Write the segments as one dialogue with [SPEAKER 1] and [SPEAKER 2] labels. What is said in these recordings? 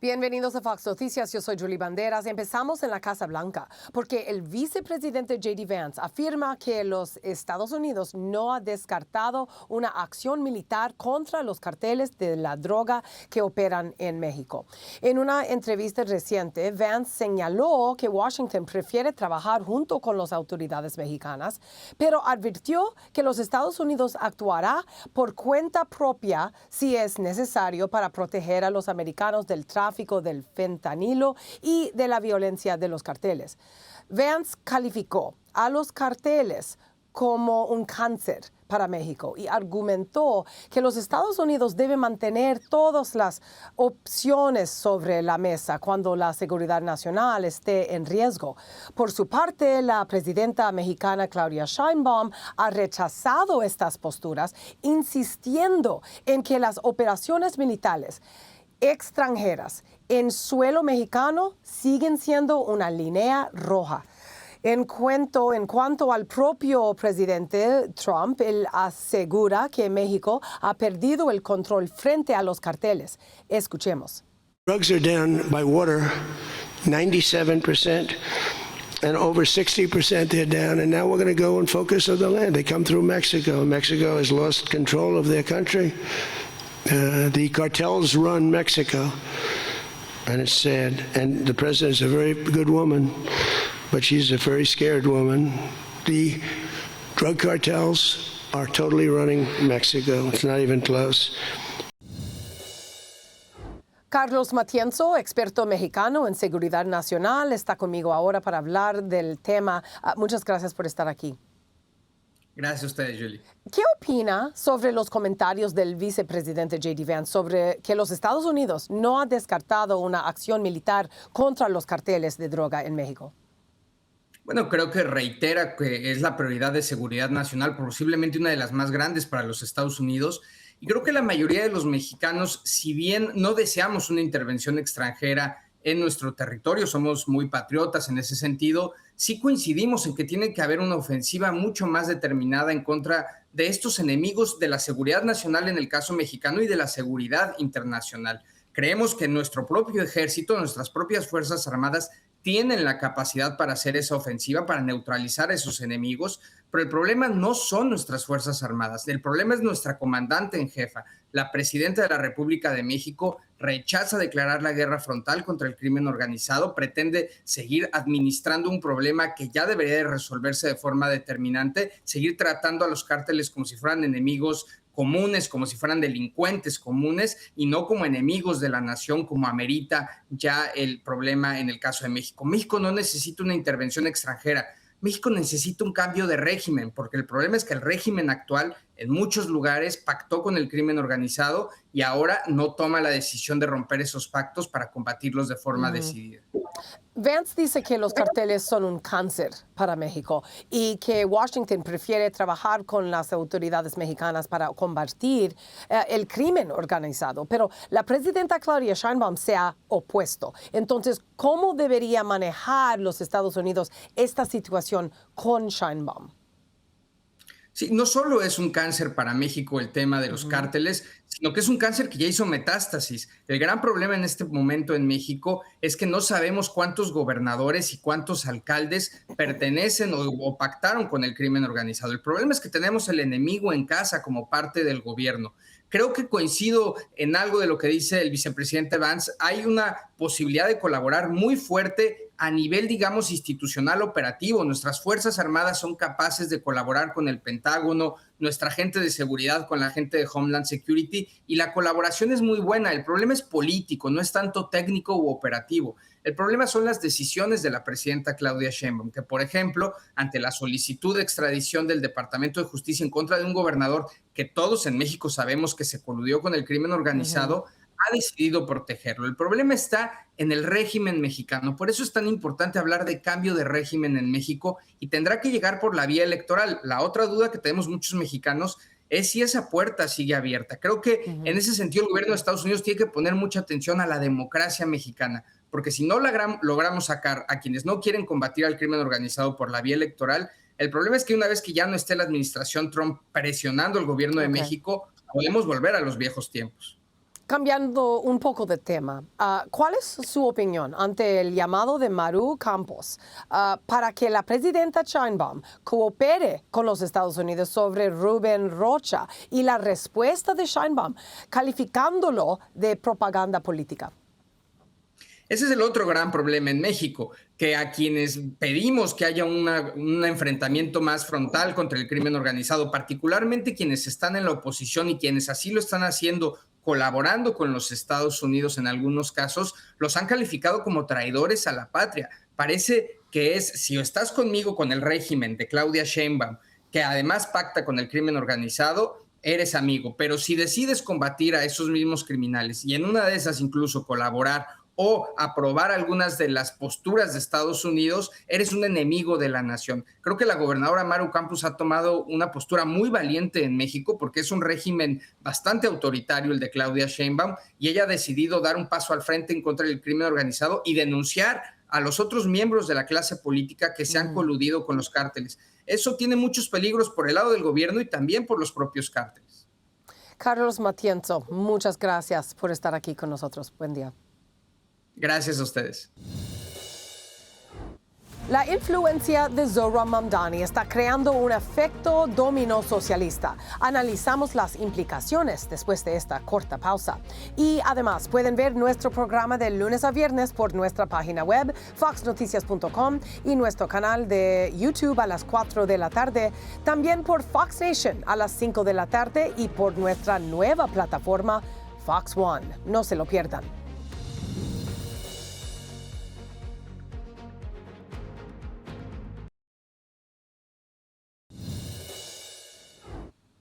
[SPEAKER 1] Bienvenidos a Fox Noticias, yo soy Julie Banderas. Empezamos en la Casa Blanca porque el vicepresidente J.D. Vance afirma que los Estados Unidos no ha descartado una acción militar contra los carteles de la droga que operan en México. En una entrevista reciente, Vance señaló que Washington prefiere trabajar junto con las autoridades mexicanas, pero advirtió que los Estados Unidos actuará por cuenta propia si es necesario para proteger a los americanos del tráfico del fentanilo y de la violencia de los carteles. Vance calificó a los carteles como un cáncer para México y argumentó que los Estados Unidos deben mantener todas las opciones sobre la mesa cuando la seguridad nacional esté en riesgo. Por su parte, la presidenta mexicana Claudia Sheinbaum ha rechazado estas posturas, insistiendo en que las operaciones militares extranjeras en suelo mexicano siguen siendo una línea roja. En cuanto al propio presidente Trump, él asegura que México ha perdido el control frente a los carteles. Escuchemos.
[SPEAKER 2] Drugs are down by water 97%, and over 60% they're down, and now we're going to go and focus on the land. They come through Mexico. Mexico has lost control of their country. The cartels run Mexico, and it's sad. And the president's a very good woman, but she's a very scared woman. The drug cartels are totally running Mexico. It's not even close.
[SPEAKER 1] Carlos Matienzo, experto mexicano en seguridad nacional, está conmigo ahora para hablar del tema. Muchas gracias por estar aquí.
[SPEAKER 3] Gracias a ustedes, Julie.
[SPEAKER 1] ¿Qué opina sobre los comentarios del vicepresidente J.D. Vance sobre que los Estados Unidos no ha descartado una acción militar contra los carteles de droga en México?
[SPEAKER 3] Bueno, creo que reitera que es la prioridad de seguridad nacional, posiblemente una de las más grandes para los Estados Unidos. Y creo que la mayoría de los mexicanos, si bien no deseamos una intervención extranjera en nuestro territorio, somos muy patriotas en ese sentido, sí coincidimos en que tiene que haber una ofensiva mucho más determinada en contra de estos enemigos de la seguridad nacional en el caso mexicano y de la seguridad internacional. Creemos que nuestro propio ejército, nuestras propias Fuerzas Armadas tienen la capacidad para hacer esa ofensiva, para neutralizar a esos enemigos, pero el problema no son nuestras Fuerzas Armadas, el problema es nuestra comandante en jefa. La presidenta de la República de México rechaza declarar la guerra frontal contra el crimen organizado, pretende seguir administrando un problema que ya debería de resolverse de forma determinante, seguir tratando a los cárteles como si fueran enemigos comunes, como si fueran delincuentes comunes y no como enemigos de la nación, como amerita ya el problema en el caso de México. México no necesita una intervención extranjera. México necesita un cambio de régimen, porque el problema es que el régimen actual en muchos lugares pactó con el crimen organizado y ahora no toma la decisión de romper esos pactos para combatirlos de forma decidida.
[SPEAKER 1] Vance dice que los carteles son un cáncer para México y que Washington prefiere trabajar con las autoridades mexicanas para combatir el crimen organizado. Pero la presidenta Claudia Sheinbaum se ha opuesto. Entonces, ¿cómo debería manejar los Estados Unidos esta situación con Sheinbaum?
[SPEAKER 3] Sí, no solo es un cáncer para México el tema de los cárteles, sino que es un cáncer que ya hizo metástasis. El gran problema en este momento en México es que no sabemos cuántos gobernadores y cuántos alcaldes pertenecen o pactaron con el crimen organizado. El problema es que tenemos el enemigo en casa como parte del gobierno. Creo que coincido en algo de lo que dice el vicepresidente Vance. Hay una posibilidad de colaborar muy fuerte a nivel, digamos, institucional operativo. Nuestras Fuerzas Armadas son capaces de colaborar con el Pentágono, nuestra gente de seguridad con la gente de Homeland Security, y la colaboración es muy buena. El problema es político, no es tanto técnico u operativo. El problema son las decisiones de la presidenta Claudia Sheinbaum, que, por ejemplo, ante la solicitud de extradición del Departamento de Justicia en contra de un gobernador que todos en México sabemos que se coludió con el crimen organizado, ha decidido protegerlo. El problema está en el régimen mexicano. Por eso es tan importante hablar de cambio de régimen en México y tendrá que llegar por la vía electoral. La otra duda que tenemos muchos mexicanos es si esa puerta sigue abierta. Creo que en ese sentido el gobierno de Estados Unidos tiene que poner mucha atención a la democracia mexicana, porque si no logramos sacar a quienes no quieren combatir al crimen organizado por la vía electoral, el problema es que una vez que ya no esté la administración Trump presionando al gobierno de México, podemos volver a los viejos tiempos.
[SPEAKER 1] Cambiando un poco de tema, ¿cuál es su opinión ante el llamado de Maru Campos para que la presidenta Sheinbaum coopere con los Estados Unidos sobre Rubén Rocha y la respuesta de Sheinbaum calificándolo de propaganda política?
[SPEAKER 3] Ese es el otro gran problema en México, que a quienes pedimos que haya un enfrentamiento más frontal contra el crimen organizado, particularmente quienes están en la oposición y quienes así lo están haciendo, colaborando con los Estados Unidos en algunos casos, los han calificado como traidores a la patria. Parece que es, si estás conmigo con el régimen de Claudia Sheinbaum, que además pacta con el crimen organizado, eres amigo, pero si decides combatir a esos mismos criminales y en una de esas incluso colaborar o aprobar algunas de las posturas de Estados Unidos, eres un enemigo de la nación. Creo que la gobernadora Maru Campos ha tomado una postura muy valiente en México porque es un régimen bastante autoritario el de Claudia Sheinbaum y ella ha decidido dar un paso al frente en contra del crimen organizado y denunciar a los otros miembros de la clase política que se han coludido con los cárteles. Eso tiene muchos peligros por el lado del gobierno y también por los propios cárteles.
[SPEAKER 1] Carlos Matienzo, muchas gracias por estar aquí con nosotros. Buen día.
[SPEAKER 3] Gracias a ustedes.
[SPEAKER 1] La influencia de Zohran Mamdani está creando un efecto dominó socialista. Analizamos las implicaciones después de esta corta pausa. Y además pueden ver nuestro programa de lunes a viernes por nuestra página web, foxnoticias.com, y nuestro canal de YouTube a las 4 de la tarde, también por Fox Nation a las 5 de la tarde y por nuestra nueva plataforma Fox One. No se lo pierdan.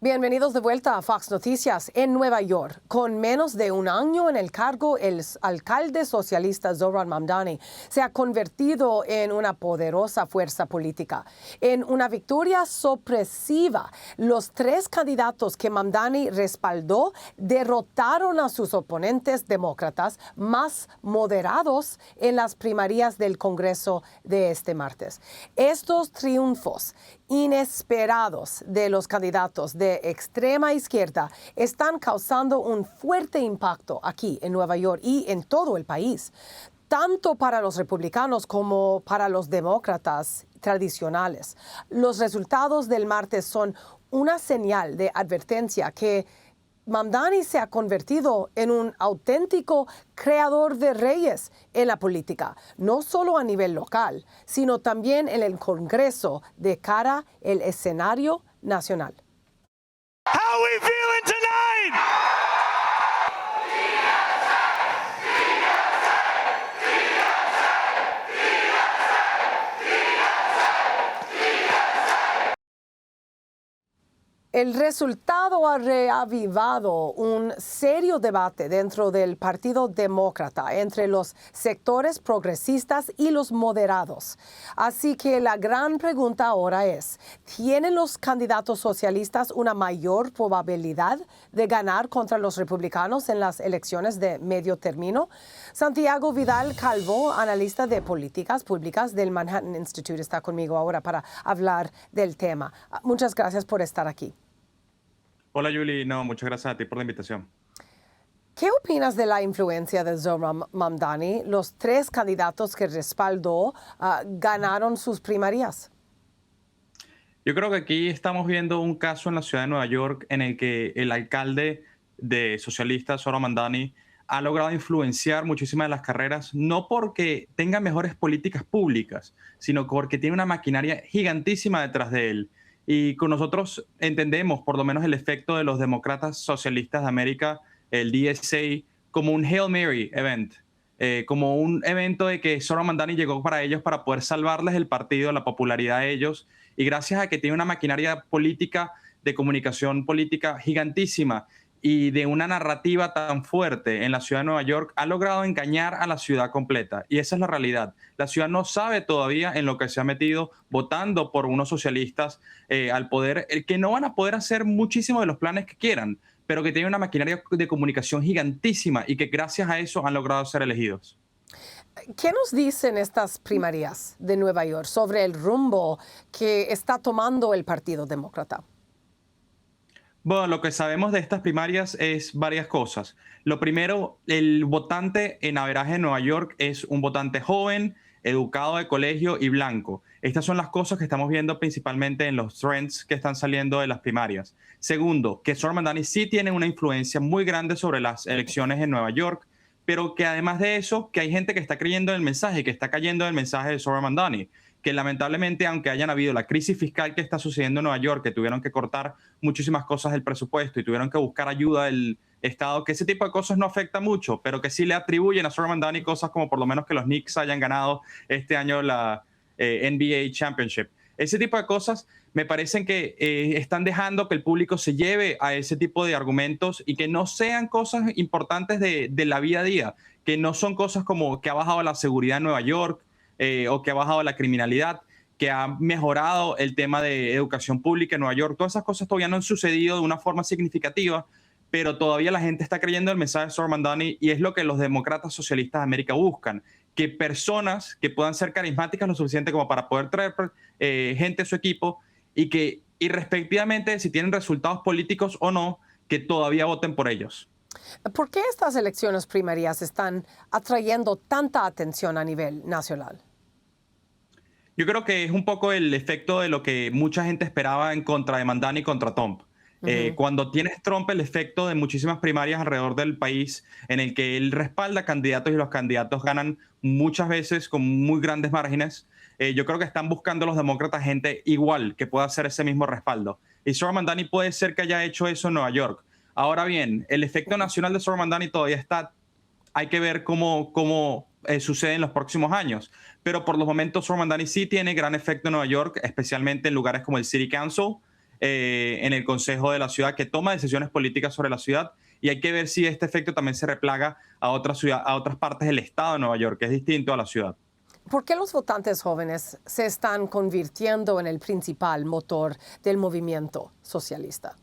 [SPEAKER 1] Bienvenidos de vuelta a Fox Noticias. En Nueva York, con menos de un año en el cargo, el alcalde socialista Zohran Mamdani se ha convertido en una poderosa fuerza política. En una victoria sorpresiva, los 3 candidatos que Mamdani respaldó derrotaron a sus oponentes demócratas más moderados en las primarias del Congreso de este martes. Estos triunfos inesperados de los candidatos de extrema izquierda están causando un fuerte impacto aquí en Nueva York y en todo el país, tanto para los republicanos como para los demócratas tradicionales. Los resultados del martes son una señal de advertencia que Mamdani se ha convertido en un auténtico creador de reyes en la política, no solo a nivel local, sino también en el Congreso de cara al escenario nacional.
[SPEAKER 4] How we feeling tonight?
[SPEAKER 1] El resultado ha reavivado un serio debate dentro del Partido Demócrata entre los sectores progresistas y los moderados. Así que la gran pregunta ahora es, ¿tienen los candidatos socialistas una mayor probabilidad de ganar contra los republicanos en las elecciones de medio término? Santiago Vidal Calvo, analista de políticas públicas del Manhattan Institute, está conmigo ahora para hablar del tema. Muchas gracias por estar aquí.
[SPEAKER 5] Hola, Yuli. No, muchas gracias a ti por la invitación.
[SPEAKER 1] ¿Qué opinas de la influencia de Zohran Mamdani? Los 3 candidatos que respaldó ganaron sus primarias.
[SPEAKER 5] Yo creo que aquí estamos viendo un caso en la ciudad de Nueva York en el que el alcalde de socialista, Zohran Mamdani, ha logrado influenciar muchísimas de las carreras, no porque tenga mejores políticas públicas, sino porque tiene una maquinaria gigantísima detrás de él. Y con nosotros entendemos por lo menos el efecto de los demócratas socialistas de América, el DSA, como un Hail Mary event, como un evento de que Zohran Mamdani llegó para ellos para poder salvarles el partido, la popularidad de ellos, y gracias a que tiene una maquinaria política, de comunicación política gigantísima y de una narrativa tan fuerte en la ciudad de Nueva York, ha logrado engañar a la ciudad completa. Y esa es la realidad. La ciudad no sabe todavía en lo que se ha metido votando por unos socialistas al poder, que no van a poder hacer muchísimos de los planes que quieran, pero que tienen una maquinaria de comunicación gigantísima y que gracias a eso han logrado ser elegidos.
[SPEAKER 1] ¿Qué nos dicen estas primarias de Nueva York sobre el rumbo que está tomando el Partido Demócrata?
[SPEAKER 5] Bueno, lo que sabemos de estas primarias es varias cosas. Lo primero, el votante en averaje en Nueva York es un votante joven, educado de colegio y blanco. Estas son las cosas que estamos viendo principalmente en los trends que están saliendo de las primarias. Segundo, que Zohran Mamdani sí tiene una influencia muy grande sobre las elecciones en Nueva York, pero que además de eso, que hay gente que está creyendo en el mensaje, que está cayendo en el mensaje de Zohran Mamdani, que lamentablemente, aunque hayan habido la crisis fiscal que está sucediendo en Nueva York, que tuvieron que cortar muchísimas cosas del presupuesto y tuvieron que buscar ayuda del Estado, que ese tipo de cosas no afecta mucho, pero que sí le atribuyen a Zohran Mamdani cosas como por lo menos que los Knicks hayan ganado este año la NBA Championship. Ese tipo de cosas me parecen que están dejando que el público se lleve a ese tipo de argumentos y que no sean cosas importantes de la vida a día, que no son cosas como que ha bajado la seguridad en Nueva York, o que ha bajado la criminalidad, que ha mejorado el tema de educación pública en Nueva York. Todas esas cosas todavía no han sucedido de una forma significativa, pero todavía la gente está creyendo el mensaje de Zohran Mamdani y es lo que los demócratas socialistas de América buscan, que personas que puedan ser carismáticas lo suficiente como para poder traer gente a su equipo y que irrespectivamente si tienen resultados políticos o no, que todavía voten por ellos.
[SPEAKER 1] ¿Por qué estas elecciones primarias están atrayendo tanta atención a nivel nacional?
[SPEAKER 5] Yo creo que es un poco el efecto de lo que mucha gente esperaba en contra de Mamdani y contra Trump. Cuando tienes Trump, el efecto de muchísimas primarias alrededor del país en el que él respalda candidatos y los candidatos ganan muchas veces con muy grandes márgenes, yo creo que están buscando los demócratas gente igual que pueda hacer ese mismo respaldo. Y Zohran Mamdani puede ser que haya hecho eso en Nueva York. Ahora bien, el efecto nacional de Zohran Mamdani todavía está, hay que ver cómo sucede en los próximos años. Pero por los momentos Zohran Mamdani sí tiene gran efecto en Nueva York, especialmente en lugares como el City Council, en el Consejo de la Ciudad, que toma decisiones políticas sobre la ciudad. Y hay que ver si este efecto también se replaga a otras partes del estado de Nueva York, que es distinto a la ciudad.
[SPEAKER 1] ¿Por qué los votantes jóvenes se están convirtiendo en el principal motor del movimiento socialista?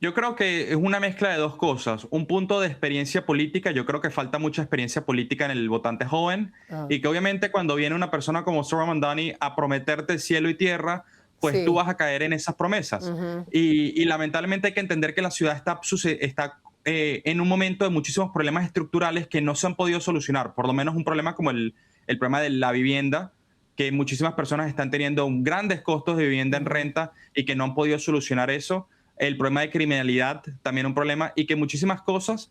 [SPEAKER 5] Yo creo que es una mezcla de dos cosas. Un punto de experiencia política. Yo creo que falta mucha experiencia política en el votante joven. Y que obviamente cuando viene una persona como Zohran Mamdani a prometerte cielo y tierra, pues sí, tú vas a caer en esas promesas. Y lamentablemente hay que entender que la ciudad está en un momento de muchísimos problemas estructurales que no se han podido solucionar. Por lo menos un problema como el problema de la vivienda, que muchísimas personas están teniendo grandes costos de vivienda en renta y que no han podido solucionar eso. El problema de criminalidad, también un problema, y que muchísimas cosas,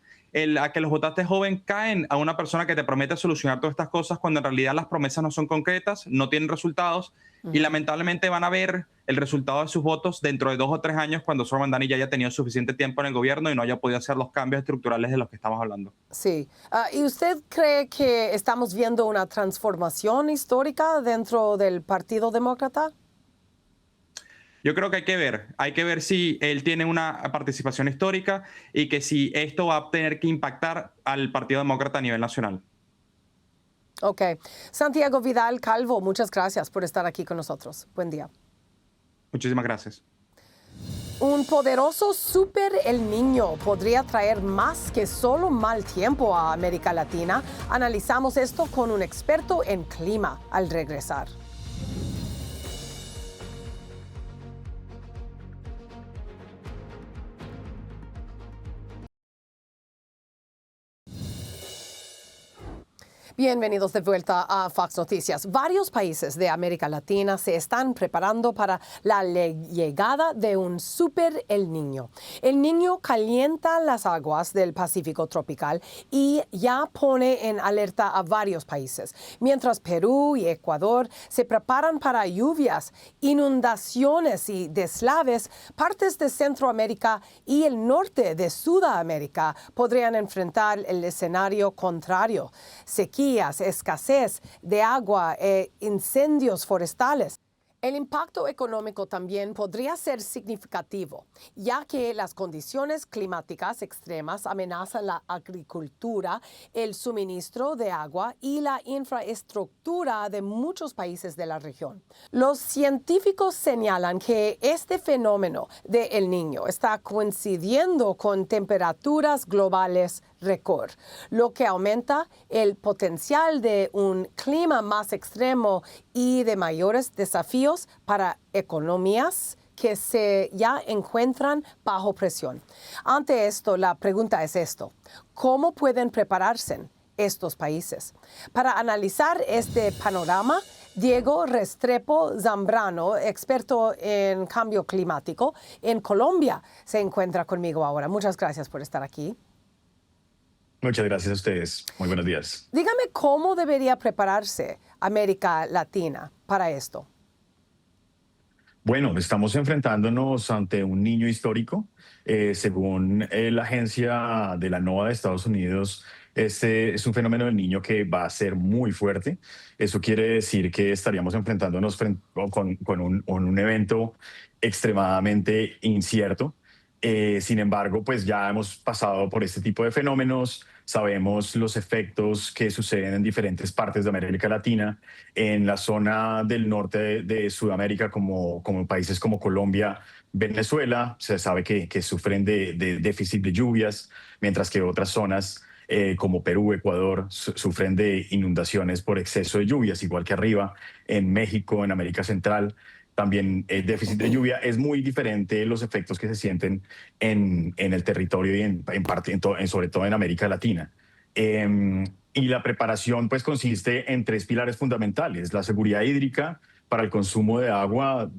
[SPEAKER 5] a que los votantes jóvenes caen a una persona que te promete solucionar todas estas cosas cuando en realidad las promesas no son concretas, no tienen resultados, y lamentablemente van a ver el resultado de sus votos dentro de 2 o 3 años cuando Zohran Mamdani ya haya tenido suficiente tiempo en el gobierno y no haya podido hacer los cambios estructurales de los que estamos hablando.
[SPEAKER 1] Sí. ¿Y usted cree que estamos viendo una transformación histórica dentro del Partido Demócrata?
[SPEAKER 5] Yo creo que hay que ver si él tiene una participación histórica y que si esto va a tener que impactar al Partido Demócrata a nivel nacional.
[SPEAKER 1] Ok. Santiago Vidal Calvo, muchas gracias por estar aquí con nosotros. Buen día.
[SPEAKER 5] Muchísimas gracias.
[SPEAKER 1] Un poderoso Super El Niño podría traer más que solo mal tiempo a América Latina. Analizamos esto con un experto en clima al regresar. Bienvenidos de vuelta a Fox Noticias. Varios países de América Latina se están preparando para la llegada de un Super El Niño. El Niño calienta las aguas del Pacífico tropical y ya pone en alerta a varios países, mientras Perú y Ecuador se preparan para lluvias, inundaciones y deslaves. Partes de Centroamérica y el norte de Sudamérica podrían enfrentar el escenario contrario: sequía, escasez de agua e incendios forestales. El impacto económico también podría ser significativo, ya que las condiciones climáticas extremas amenazan la agricultura, el suministro de agua y la infraestructura de muchos países de la región. Los científicos señalan que este fenómeno de El Niño está coincidiendo con temperaturas globales récord, lo que aumenta el potencial de un clima más extremo y de mayores desafíos para economías que se ya encuentran bajo presión. Ante esto, la pregunta es esto: ¿cómo pueden prepararse estos países? Para analizar este panorama, Diego Restrepo Zambrano, experto en cambio climático en Colombia, se encuentra conmigo ahora. Muchas gracias por estar aquí.
[SPEAKER 6] Muchas gracias a ustedes. Muy buenos días.
[SPEAKER 1] Dígame cómo debería prepararse América Latina para esto.
[SPEAKER 6] Bueno, estamos enfrentándonos ante un niño histórico. Según la agencia de la NOAA de Estados Unidos, este es un fenómeno del niño que va a ser muy fuerte. Eso quiere decir que estaríamos enfrentándonos con un evento extremadamente incierto. Sin embargo, pues ya hemos pasado por este tipo de fenómenos, sabemos los efectos que suceden en diferentes partes de América Latina, en la zona del norte de Sudamérica, como países como Colombia, Venezuela, se sabe que sufren de déficit de lluvias, mientras que otras zonas como Perú, Ecuador, sufren de inundaciones por exceso de lluvias, igual que arriba, en México, en América Central. También el déficit de lluvia es muy diferente los efectos que se sienten en el territorio y en parte, sobre todo en América Latina. Y la preparación pues consiste en tres pilares fundamentales: la seguridad hídrica para el consumo de agua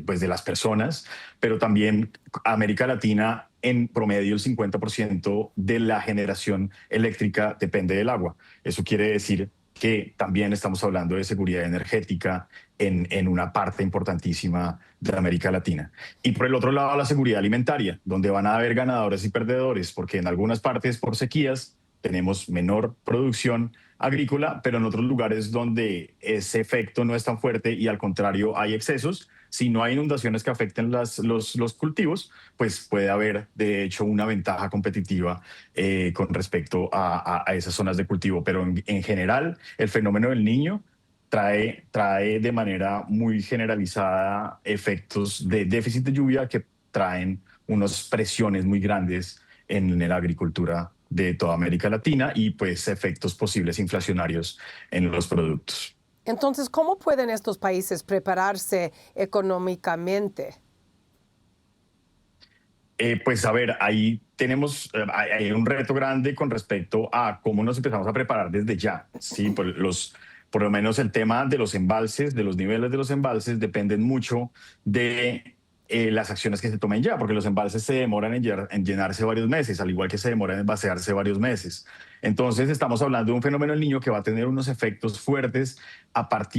[SPEAKER 6] pues, de las personas, pero también América Latina, en promedio el 50% de la generación eléctrica depende del agua. Eso quiere decir que también estamos hablando de seguridad energética en una parte importantísima de América Latina. Y por el otro lado, la seguridad alimentaria, donde van a haber ganadores y perdedores, porque en algunas partes por sequías tenemos menor producción agrícola, pero en otros lugares donde ese efecto no es tan fuerte y al contrario hay excesos, si no hay inundaciones que afecten los cultivos, pues puede haber de hecho una ventaja competitiva con respecto a esas zonas de cultivo. Pero en general el fenómeno del Niño trae de manera muy generalizada efectos de déficit de lluvia que traen unas presiones muy grandes en la agricultura de toda América Latina y pues efectos posibles inflacionarios en los productos.
[SPEAKER 1] Entonces, ¿cómo pueden estos países prepararse económicamente?
[SPEAKER 6] Pues a ver, ahí tenemos hay un reto grande con respecto a cómo nos empezamos a preparar desde ya. ¿Sí? Por lo menos el tema de los embalses, de los niveles de los embalses, dependen mucho de las acciones que se tomen ya, porque los embalses se demoran en llenarse varios meses, al igual que se demoran en vaciarse varios meses. Entonces estamos hablando de un fenómeno del Niño que va a tener unos efectos fuertes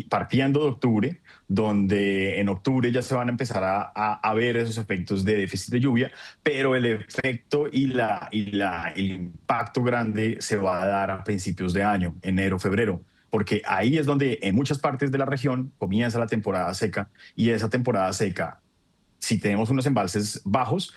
[SPEAKER 6] partiendo de octubre, donde en octubre ya se van a empezar a ver esos efectos de déficit de lluvia, pero el efecto y el impacto grande se va a dar a principios de año, enero, febrero, porque ahí es donde en muchas partes de la región comienza la temporada seca, y esa temporada seca, si tenemos unos embalses bajos,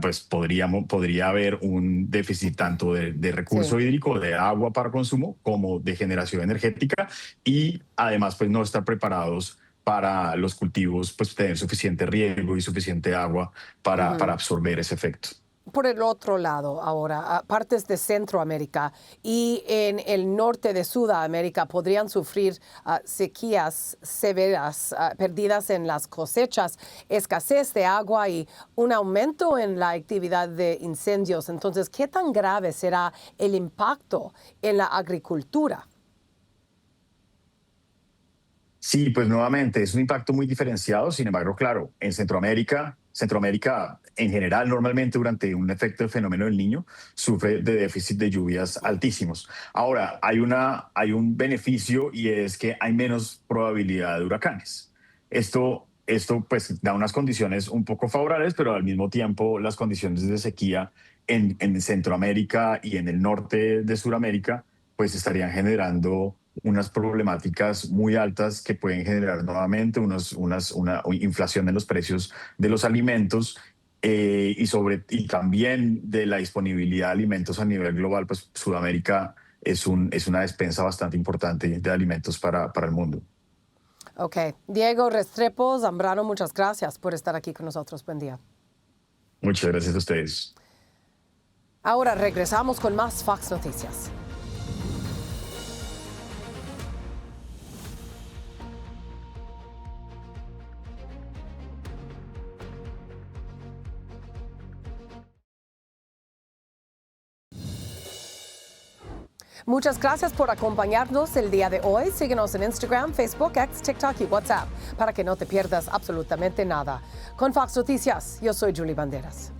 [SPEAKER 6] pues podría haber un déficit tanto de recurso hídrico, de agua para consumo, como de generación energética, y además pues no estar preparados para los cultivos, pues tener suficiente riego y suficiente agua para absorber ese efecto.
[SPEAKER 1] Por el otro lado, ahora, partes de Centroamérica y en el norte de Sudamérica podrían sufrir sequías severas, pérdidas en las cosechas, escasez de agua y un aumento en la actividad de incendios. Entonces, ¿qué tan grave será el impacto en la agricultura?
[SPEAKER 6] Sí, pues nuevamente es un impacto muy diferenciado. Sin embargo, claro, en Centroamérica en general normalmente durante un efecto del fenómeno del Niño sufre de déficit de lluvias altísimos. Ahora, hay un beneficio, y es que hay menos probabilidad de huracanes. Esto pues da unas condiciones un poco favorables, pero al mismo tiempo las condiciones de sequía en Centroamérica y en el norte de Sudamérica pues estarían generando unas problemáticas muy altas que pueden generar nuevamente una inflación en los precios de los alimentos, y también de la disponibilidad de alimentos a nivel global. Pues Sudamérica es una despensa bastante importante de alimentos para el mundo.
[SPEAKER 1] Ok. Diego Restrepo Zambrano, muchas gracias por estar aquí con nosotros. Buen día.
[SPEAKER 6] Muchas gracias a ustedes.
[SPEAKER 1] Ahora regresamos con más Fox Noticias. Muchas gracias por acompañarnos el día de hoy. Síguenos en Instagram, Facebook, X, TikTok y WhatsApp para que no te pierdas absolutamente nada. Con Fox Noticias, yo soy Julie Banderas.